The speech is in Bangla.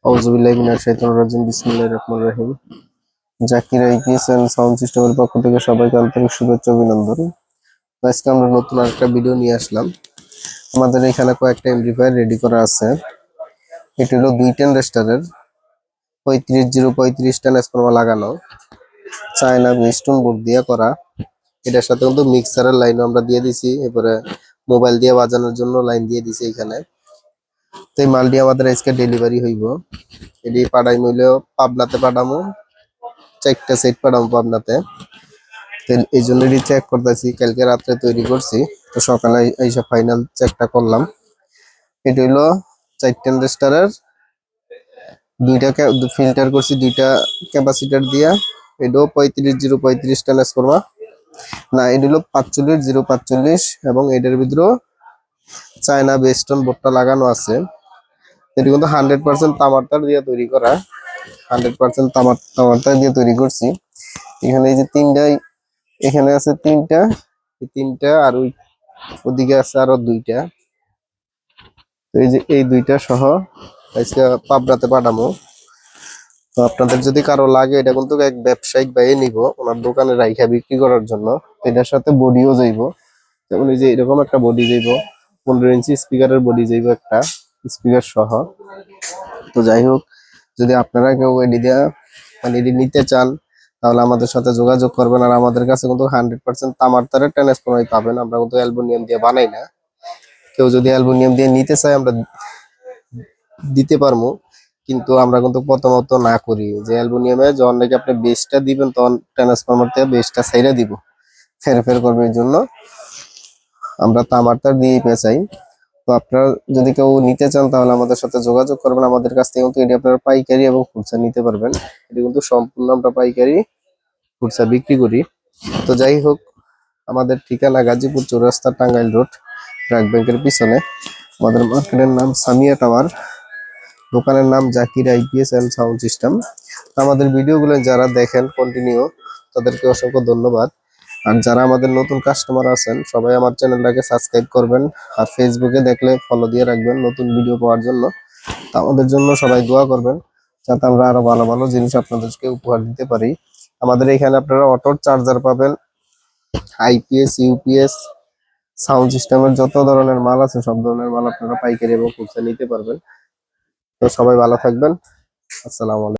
আউযুবিল্লাহি মিনাশ শাইতানির রাজিম বিসমিল্লাহির রহমানির রহিম। জাকির আইপিএস এন্ড সাউন্ড সিস্টেমের পক্ষ থেকে সবাইকে আন্তরিক শুভেচ্ছা অভিনন্দন। আজকে আমরা নতুন আরেকটা ভিডিও নিয়ে আসলাম। আমাদের এখানে কয়েকটা এমপ্লিফায়ার রেডি করা আছে। এটা হলো 210 রেস্টারের 35-035 ট্রান্সফরমার লাগানো, চায়না মিস্টন বোর্ড দিয়ে করা। এটার সাথে কিন্তু মিক্সারের লাইনও আমরা দিয়ে দিছি, এরপরে মোবাইল দিয়ে বাজানোর জন্য লাইন দিয়ে দিছি এখানে। তো এই মালটি আমাদের আজকে ডেলিভারি হইব। এটি পাঠাইম হইলো পাবনাতে পাঠামো, 4টা সেট পাঠামো পাবনাতে। তো এই জন্য এটি চেক করতেছি, কালকে রাত্রে তৈরি করছি, তো সকালে এইসব ফাইনাল চেকটা করলাম। এটি হইলো 4 টেন্ডারের দুইটা ফিল্টার করছি, দুইটা ক্যাপাসিটার দিয়া। এটাও 35-035 ট্রান্সফরমার না, এটা হলো 45-045 এবং এটার ভিতরেও চায়না বেস্টন বোর্ডটা লাগানো আছে। এটি কিন্তু 100% তামার তার দিয়ে তৈরি করা, 100% তামার তার দিয়ে তৈরি করছি। এখানে এই যে তিনটাই, এখানে আছে তিনটা, এই তিনটা আর ওদিকে আছে আরো দুইটা। এই যে এই দুইটা সহ আজকে পাবনাতে পাঠামো। তো আপনাদের যদি কারো লাগে, এটা কিন্তু এক ব্যবসায়িক ভাইয়ে নিব ওনার দোকানে রাইখা বিক্রি করার জন্য। এটার সাথে বডিও যাইব, যেমন এই যে এরকম একটা বডি যাইব, 15 ইঞ্চি স্পিকারের বডি যাইব একটা, স্পিকার সহ। তো যাই হোক, যদি আপনারা কেউ এডি দিয়া মানে এডি নিতে চান, তাহলে আমাদের সাথে যোগাযোগ করবেন। আর আমাদের কাছে কিন্তু 100% তামার তারের ট্রান্সফরমার পাবেন, আমরা কিন্তু অ্যালুমিনিয়াম দিয়ে বানাই না। কেউ যদি অ্যালুমিনিয়াম দিয়ে নিতে চায় আমরা দিতে পারবো, কিন্তু আমরা কিন্তু প্রথমত না করি যে অ্যালুমিনিয়ামে যখন নাকি আপনি বেসটা দিবেন, তখন ট্রান্সফরমার থেকে বেসটা ছাইড়া দিব, ফের করবে। এই জন্য আমরা তামার তার দিয়ে পেঁচাই। তো আপনারা যদি কেউ নিতে চান, তাহলে আমাদের সাথে যোগাযোগ করবেন। আমাদের কাছ থেকে কিন্তু এটি আপনারা পাইকারি এবং খুচরা নিতে পারবেন। এটি কিন্তু সম্পূর্ণ আমরা পাইকারি খুচরা বিক্রি করি। তো যাই হোক, আমাদের ঠিকানা গাজীপুর চৌরাস্তা, টাঙ্গাইল রোড, ব্র্যাক ব্যাংকের পিছনে। আমাদের মার্কেটের নাম সামিয়া টাওয়ার, দোকানের নাম Zakir IPS and sound system. আমাদের ভিডিওগুলো যারা দেখেন কন্টিনিউ, তাদেরকে অসংখ্য ধন্যবাদ। আর যারা আমাদের নতুন কাস্টমার আছেন, সবাই আমার চ্যানেলটাকে সাবস্ক্রাইব করবেন, আর ফেসবুকে দেখলে ফলো দিয়ে রাখবেন নতুন ভিডিও পাওয়ার জন্য। তো আমাদের জন্য সবাই দোয়া করবেন, যাতে আমরা আরো ভালো ভালো জিনিস আপনাদেরকে উপহার দিতে পারি। আমাদের এখানে আপনারা অটোর চার্জার পাবেন, আইপিএস, ইউপিএস, সাউন্ড সিস্টেমের যত ধরনের মাল আছে, সব ধরনের মাল আপনারা পাইকারি এবং খুচরা নিতে পারবেন। তো সবাই ভালো থাকবেন। আসসালামু আলাইকুম।